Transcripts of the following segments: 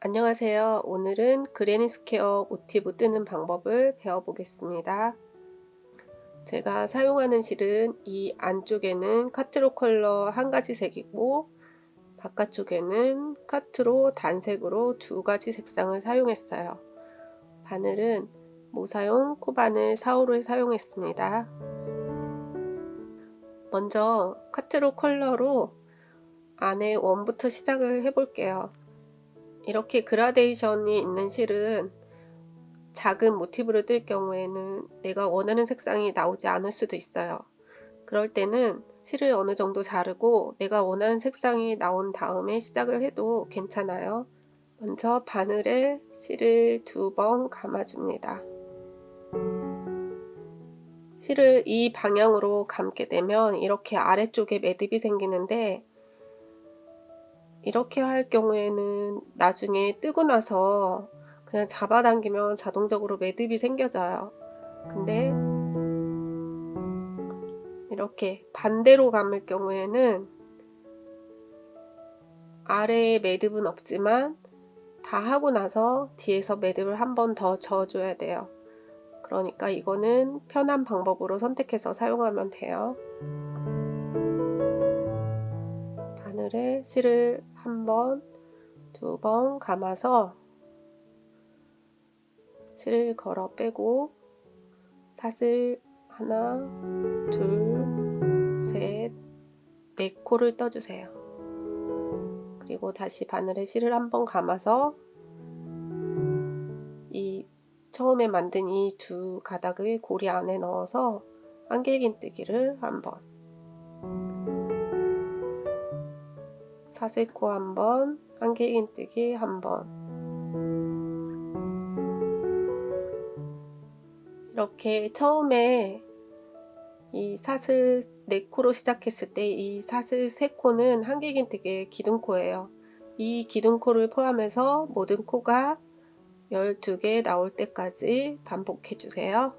안녕하세요. 오늘은 그레니 스퀘어 모티브 뜨는 방법을 배워보겠습니다. 제가 사용하는 실은 이 안쪽에는 카트로 컬러 한 가지 색이고 바깥쪽에는 카트로 단색으로 두 가지 색상을 사용했어요. 바늘은 모사용 코바늘 4호를 사용했습니다. 먼저 카트로 컬러로 안에 원부터 시작을 해볼게요. 이렇게 그라데이션이 있는 실은 작은 모티브를 뜰 경우에는 내가 원하는 색상이 나오지 않을 수도 있어요. 그럴 때는 실을 어느 정도 자르고 내가 원하는 색상이 나온 다음에 시작을 해도 괜찮아요. 먼저 바늘에 실을 2번 감아줍니다. 실을 이 방향으로 감게 되면 이렇게 아래쪽에 매듭이 생기는데, 이렇게 할 경우에는 나중에 뜨고 나서 그냥 잡아당기면 자동적으로 매듭이 생겨져요. 근데 이렇게 반대로 감을 경우에는 아래에 매듭은 없지만 다 하고 나서 뒤에서 매듭을 한 번 더 저어줘야 돼요. 그러니까 이거는 편한 방법으로 선택해서 사용하면 돼요. 바늘에 실을 한 번, 2번 감아서 실을 걸어 빼고 사슬 하나, 둘, 셋, 4코를 떠주세요. 그리고 다시 바늘에 실을 한 번 감아서 이 처음에 만든 이 두 가닥을 고리 안에 넣어서 한길긴뜨기를 한 번, 사슬코 한 번, 한길긴뜨기 한 번. 이렇게 처음에 이 사슬 4코로 시작했을 때 이 사슬 3코는 한길긴뜨기의 기둥코예요. 이 기둥코를 포함해서 모든 코가 12개 나올 때까지 반복해 주세요.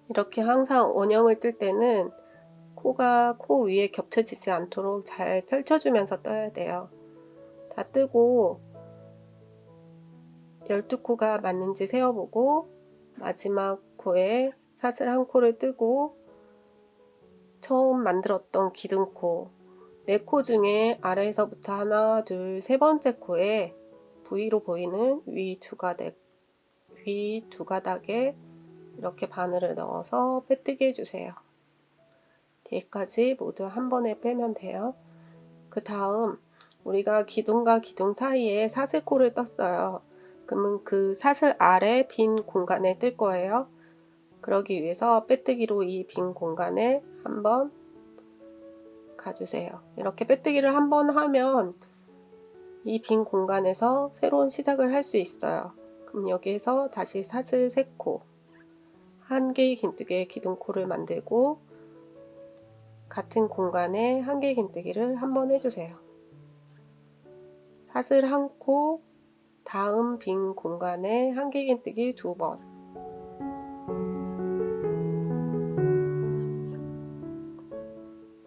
이렇게 항상 원형을 뜰 때는 코가 코 위에 겹쳐지지 않도록 잘 펼쳐주면서 떠야 돼요. 다 뜨고 12코가 맞는지 세어보고 마지막 코에 사슬 한 코를 뜨고 처음 만들었던 기둥코 4코 중에 아래에서부터 하나, 둘, 세 번째 코에 V로 보이는 위 두 가닥에 이렇게 바늘을 넣어서 빼뜨기 해주세요. 뒤에까지 모두 한 번에 빼면 돼요. 그 다음 우리가 기둥과 기둥 사이에 사슬코를 떴어요. 그러면 그 사슬 아래 빈 공간에 뜰 거예요. 그러기 위해서 빼뜨기로 이 빈 공간에 한번 가주세요. 이렇게 빼뜨기를 한번 하면 이 빈 공간에서 새로운 시작을 할 수 있어요. 그럼 여기에서 다시 사슬 3코, 한 개의 긴뜨기의 기둥코를 만들고 같은 공간에 한 개의 긴뜨기를 한번 해주세요. 사슬 1코, 다음 빈 공간에 한 개의 긴뜨기 2번,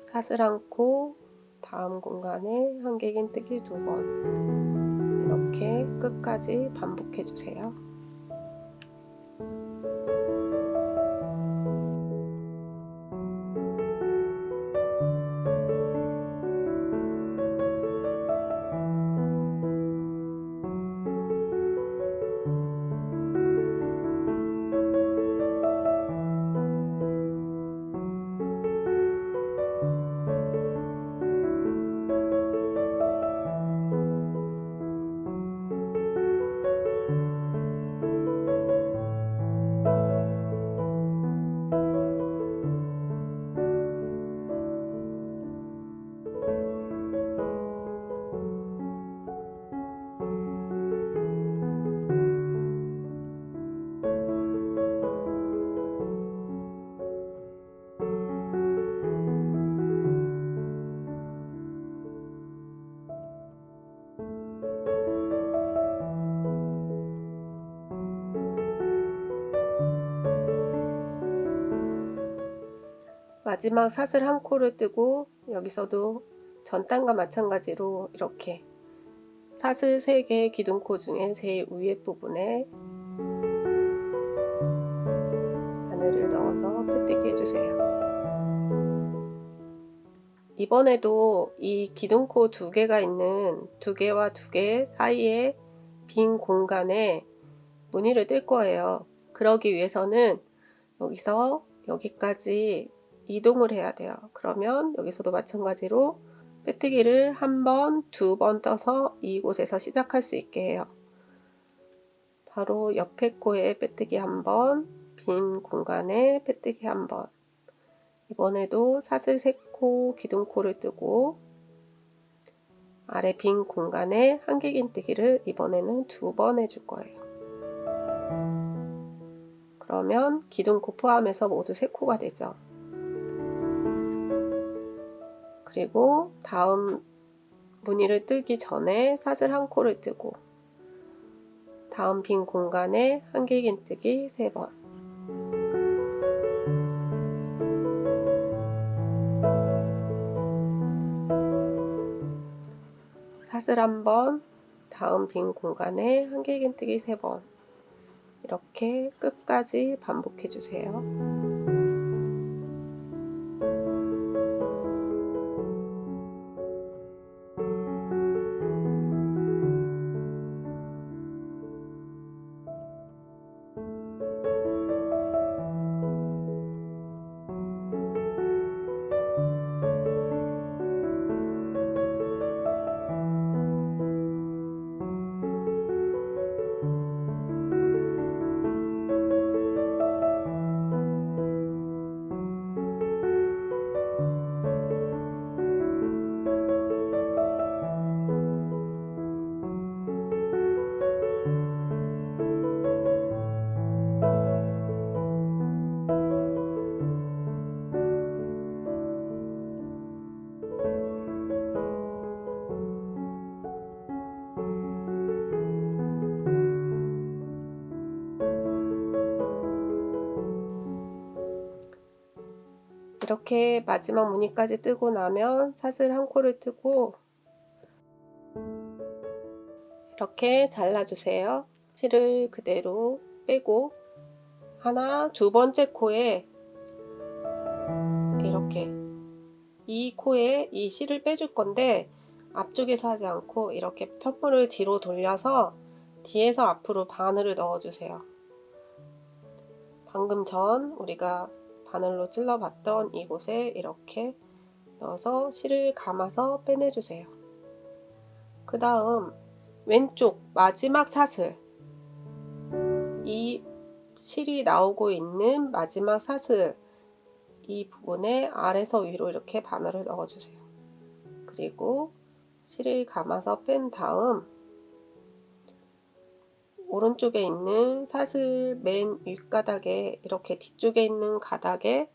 사슬 1코, 다음 공간에 한 개의 긴뜨기 2번, 이렇게 끝까지 반복해 주세요. 마지막 사슬 한 코를 뜨고 여기서도 전 단과 마찬가지로 이렇게 사슬 3개의 기둥코 중에 제일 위에 부분에 바늘을 넣어서 빼뜨기 해주세요. 이번에도 이 기둥코 2개가 있는 2개와 2개 사이에 빈 공간에 무늬를 뜰 거예요. 그러기 위해서는 여기서 여기까지 이동을 해야 돼요. 그러면 여기서도 마찬가지로 빼뜨기를 1번, 2번 떠서 이곳에서 시작할 수 있게 해요. 바로 옆에 코에 빼뜨기 1번, 빈 공간에 빼뜨기 1번. 이번에도 사슬 3코 기둥코를 뜨고 아래 빈 공간에 한길긴뜨기를 이번에는 2번 해줄 거예요. 그러면 기둥코 포함해서 모두 3코가 되죠. 그리고 다음 무늬를 뜨기 전에 사슬 1코를 뜨고 다음 빈 공간에 한길긴뜨기 3번. 사슬 1번, 다음 빈 공간에 한길긴뜨기 3번. 이렇게 끝까지 반복해 주세요. 이렇게 마지막 무늬까지 뜨고 나면 사슬 1코를 뜨고 이렇게 잘라주세요. 실을 그대로 빼고 두 번째 코에 이렇게 이 코에 이 실을 빼줄 건데 앞쪽에서 하지 않고 이렇게 편물을 뒤로 돌려서 뒤에서 앞으로 바늘을 넣어주세요. 방금 전 우리가 바늘로 찔러봤던 이곳에 이렇게 넣어서 실을 감아서 빼내주세요. 그 다음 왼쪽 마지막 사슬, 이 실이 나오고 있는 마지막 사슬 이 부분에 아래서 위로 이렇게 바늘을 넣어주세요. 그리고 실을 감아서 뺀 다음 오른쪽에 있는 사슬 맨 윗가닥에 이렇게 뒤쪽에 있는 가닥에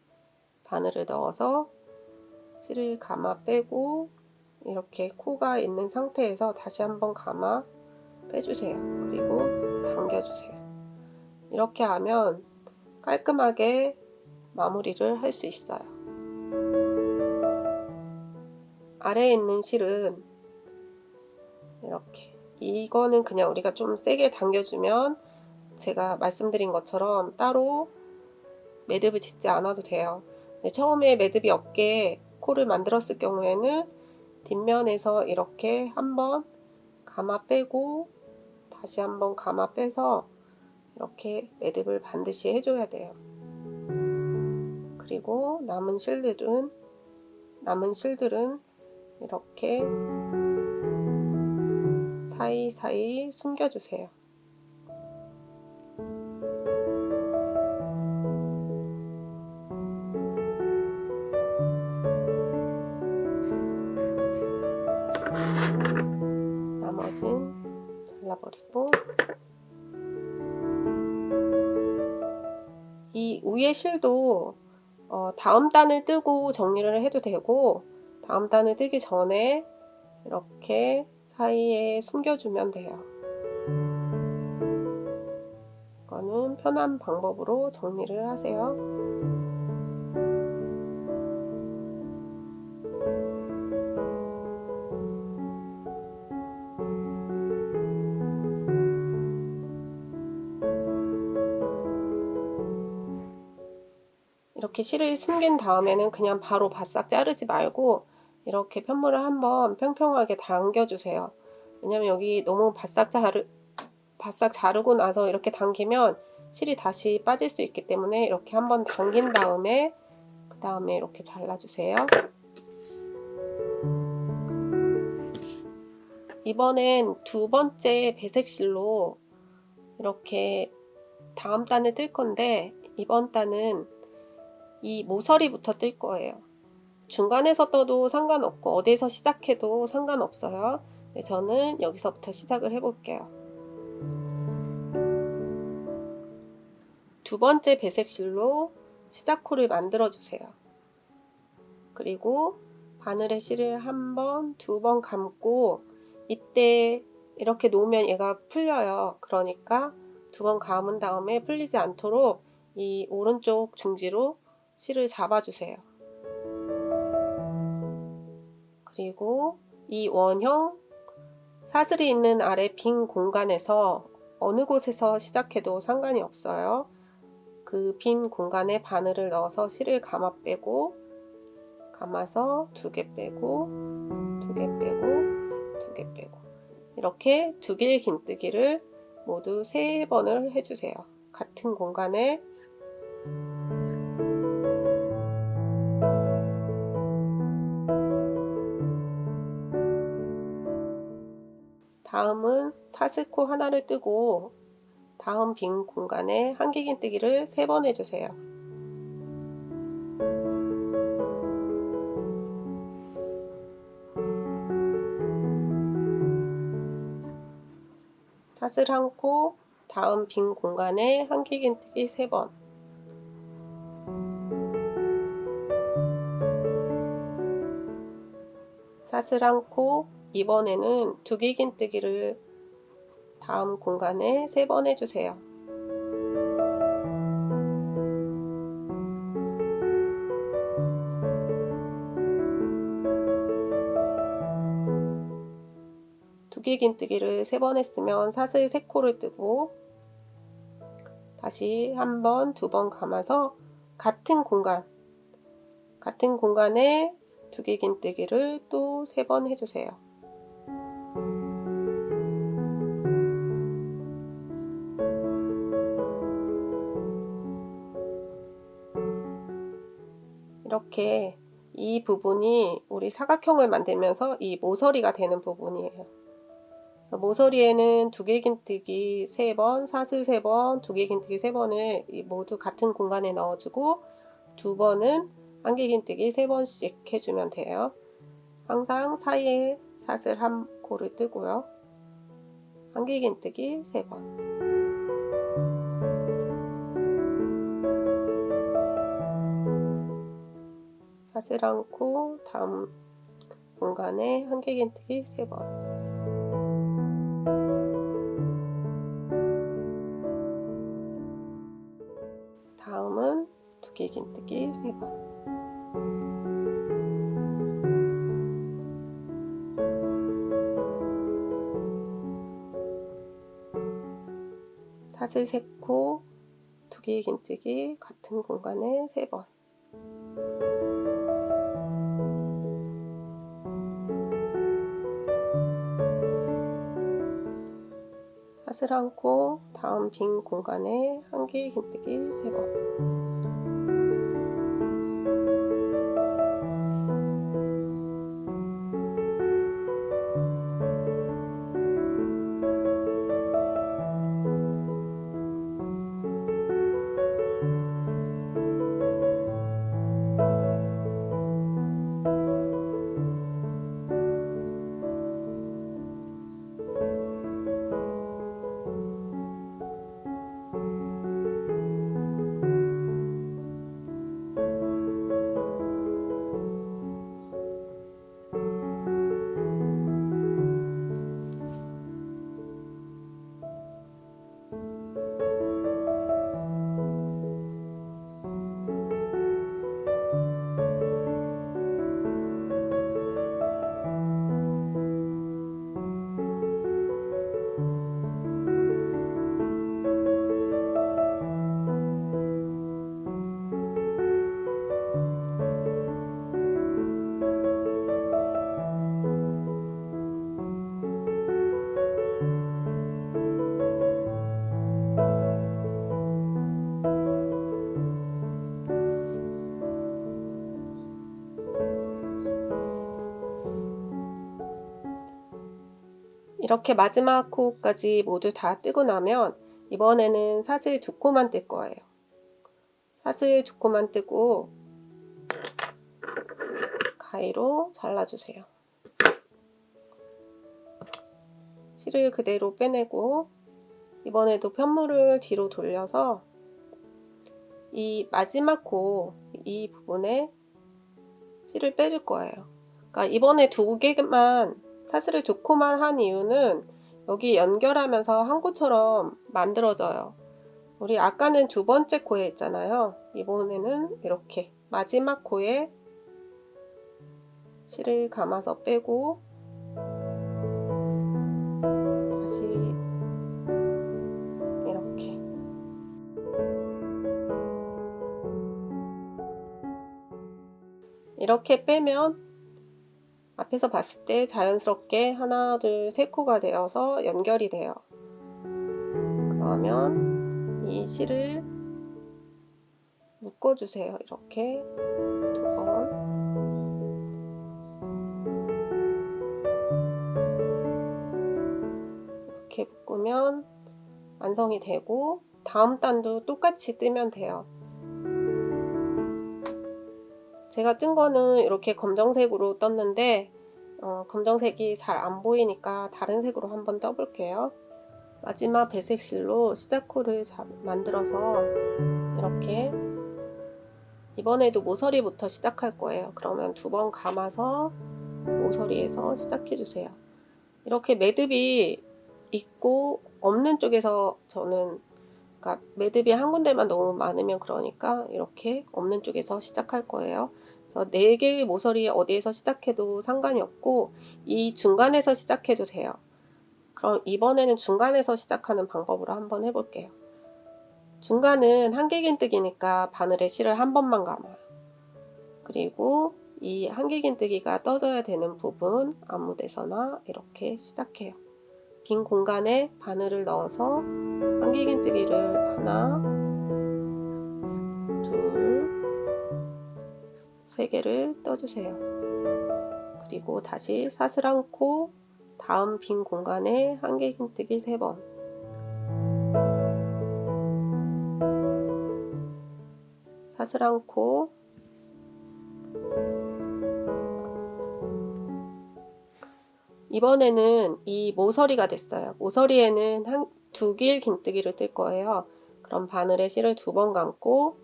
바늘을 넣어서 실을 감아 빼고 이렇게 코가 있는 상태에서 다시 한번 감아 빼주세요. 그리고 당겨주세요. 이렇게 하면 깔끔하게 마무리를 할 수 있어요. 아래에 있는 실은 이렇게, 이거는 그냥 우리가 좀 세게 당겨주면 제가 말씀드린 것처럼 따로 매듭을 짓지 않아도 돼요. 처음에 매듭이 없게 코를 만들었을 경우에는 뒷면에서 이렇게 한번 감아 빼고 다시 한번 감아 빼서 이렇게 매듭을 반드시 해줘야 돼요. 그리고 남은 실들은 이렇게 사이사이 숨겨주세요. 나머진 잘라버리고 이 위에 실도 다음 단을 뜨고 정리를 해도 되고 다음 단을 뜨기 전에 이렇게 사이에 숨겨주면 돼요. 이거는 편한 방법으로 정리를 하세요. 이렇게 실을 숨긴 다음에는 그냥 바로 바싹 자르지 말고 이렇게 편물을 한번 평평하게 당겨 주세요. 왜냐면 여기 너무 바싹 자르고 나서 이렇게 당기면 실이 다시 빠질 수 있기 때문에 이렇게 한번 당긴 다음에 그 다음에 이렇게 잘라 주세요. 이번엔 두 번째 배색실로 이렇게 다음 단을 뜰 건데, 이번 단은 이 모서리부터 뜰 거예요. 중간에서 떠도 상관없고 어디서 시작해도 상관없어요. 저는 여기서부터 시작을 해 볼게요. 두 번째 배색실로 시작코를 만들어 주세요. 그리고 바늘에 실을 한 번, 두 번 감고, 이때 이렇게 놓으면 얘가 풀려요. 그러니까 두 번 감은 다음에 풀리지 않도록 이 오른쪽 중지로 실을 잡아주세요. 그리고 이 원형 사슬이 있는 아래 빈 공간에서 어느 곳에서 시작해도 상관이 없어요. 그 빈 공간에 바늘을 넣어서 실을 감아 빼고, 감아서 두 개 빼고, 두 개 빼고, 두 개 빼고, 이렇게 두 개의 긴뜨기를 모두 3번을 해주세요. 같은 공간에. 다음은 사슬코 하나를 뜨고 다음 빈 공간에 한길긴뜨기를 3번 해주세요. 사슬 한 코, 다음 빈 공간에 한길긴뜨기 3번. 사슬 한 코, 이번에는 두길긴뜨기를 다음 공간에 3번 해주세요. 두길긴뜨기를 3번 했으면 사슬 3코를 뜨고 다시 한 번, 두 번 감아서 같은 공간에 두길긴뜨기를 또 3번 해주세요. 이렇게 이 부분이 우리 사각형을 만들면서 이 모서리가 되는 부분이에요. 모서리에는 두길긴뜨기 3번, 사슬 3번, 두길긴뜨기 3번을 모두 같은 공간에 넣어주고, 두 번은 한길긴뜨기 3번씩 해주면 돼요. 항상 사이에 사슬 한 코를 뜨고요. 한길긴뜨기 3번. 사슬 한 코, 다음 공간에 한길긴뜨기 3번. 다음은 두길긴뜨기 3번. 사슬 3코, 두길긴뜨기 같은 공간에 3번. 사슬 한 코, 다음 빈 공간에 한길긴뜨기 3번. 이렇게 마지막 코까지 모두 다 뜨고 나면 이번에는 사슬 2코만 뜰 거예요. 사슬 2코만 뜨고 가위로 잘라주세요. 실을 그대로 빼내고 이번에도 편물을 뒤로 돌려서 이 마지막 코 이 부분에 실을 빼줄 거예요. 그러니까 이번에 2개만 사슬을 2코만 한 이유는 여기 연결하면서 한 코처럼 만들어져요. 우리 아까는 2번째 코에 있잖아요. 이번에는 이렇게 마지막 코에 실을 감아서 빼고 다시 이렇게 빼면 앞에서 봤을 때 자연스럽게 하나, 둘, 세 코가 되어서 연결이 돼요. 그러면 이 실을 묶어주세요. 이렇게 2번. 이렇게 묶으면 완성이 되고 다음 단도 똑같이 뜨면 돼요. 제가 뜬 거는 이렇게 검정색으로 떴는데 검정색이 잘 안 보이니까 다른 색으로 한번 떠볼게요. 마지막 배색 실로 시작코를 만들어서 이렇게 이번에도 모서리부터 시작할 거예요. 그러면 2번 감아서 모서리에서 시작해 주세요. 이렇게 매듭이 있고 없는 쪽에서 저는 그러니까 매듭이 한 군데만 너무 많으면 그러니까 이렇게 없는 쪽에서 시작할 거예요. 그래서 4개의 모서리 어디에서 시작해도 상관이 없고 이 중간에서 시작해도 돼요. 그럼 이번에는 중간에서 시작하는 방법으로 한번 해볼게요. 중간은 한길긴뜨기니까 바늘에 실을 한 번만 감아요. 그리고 이 한길긴뜨기가 떠져야 되는 부분 아무 데서나 이렇게 시작해요. 빈 공간에 바늘을 넣어서 한길긴뜨기를 하나, 둘, 3개를 떠주세요. 그리고 다시 사슬 한 코, 다음 빈 공간에 한길긴뜨기 3번. 사슬 한 코, 이번에는 이 모서리가 됐어요. 모서리에는 2길 긴뜨기를 뜰 거예요. 그럼 바늘에 실을 2번 감고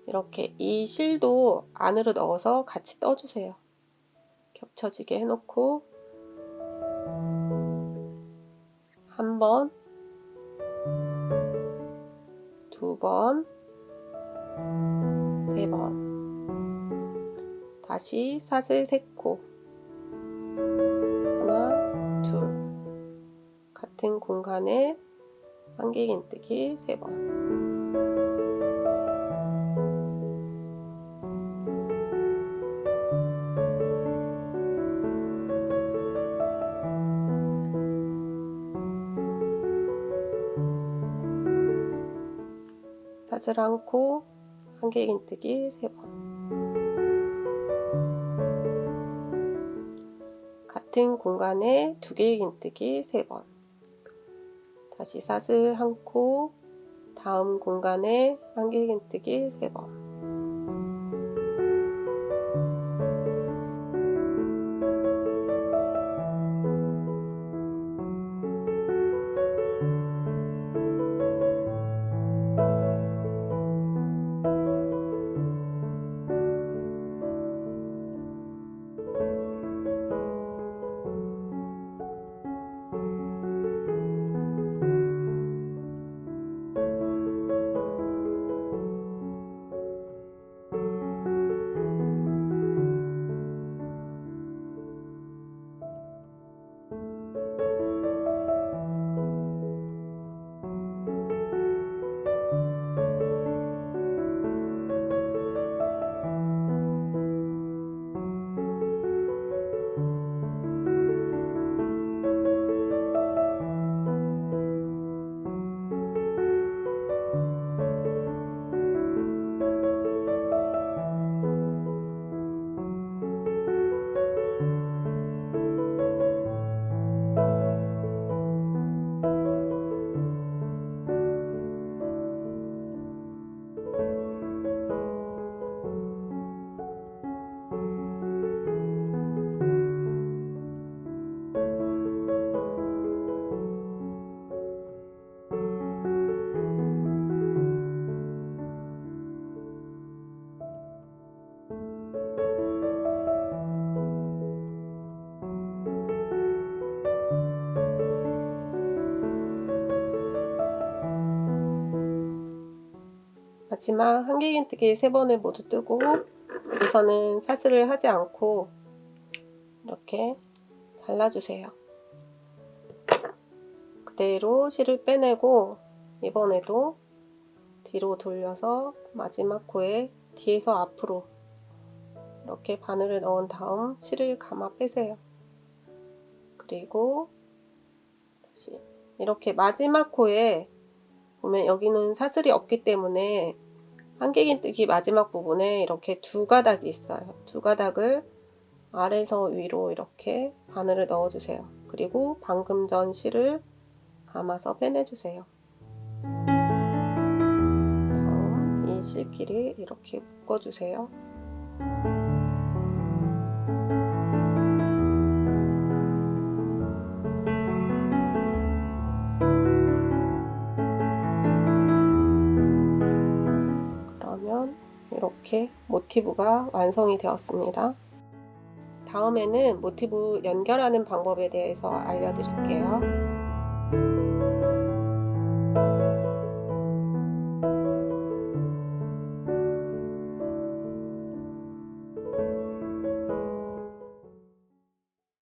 이렇게 이 실도 안으로 넣어서 같이 떠주세요. 겹쳐지게 해놓고 1번, 2번, 3번. 다시 사슬 3코 하나, 둘. 같은 공간에 한길긴뜨기 3번. 사슬 한 코, 한길긴뜨기 3번. 같은 공간에 2길긴뜨기 3번. 다시 사슬 한 코, 다음 공간에 한길긴뜨기 3번. 마지막 한길긴뜨기 3번을 모두 뜨고 여기서는 사슬을 하지 않고 이렇게 잘라주세요. 그대로 실을 빼내고 이번에도 뒤로 돌려서 마지막 코에 뒤에서 앞으로 이렇게 바늘을 넣은 다음 실을 감아 빼세요. 그리고 다시 이렇게 마지막 코에 보면 여기는 사슬이 없기 때문에 한길긴뜨기 마지막 부분에 이렇게 2가닥이 있어요. 2가닥을 아래에서 위로 이렇게 바늘을 넣어주세요. 그리고 방금 전 실을 감아서 빼내주세요. 다음 이 실끼리 이렇게 묶어주세요. 그러면 이렇게 모티브가 완성이 되었습니다. 다음에는 모티브 연결하는 방법에 대해서 알려드릴게요.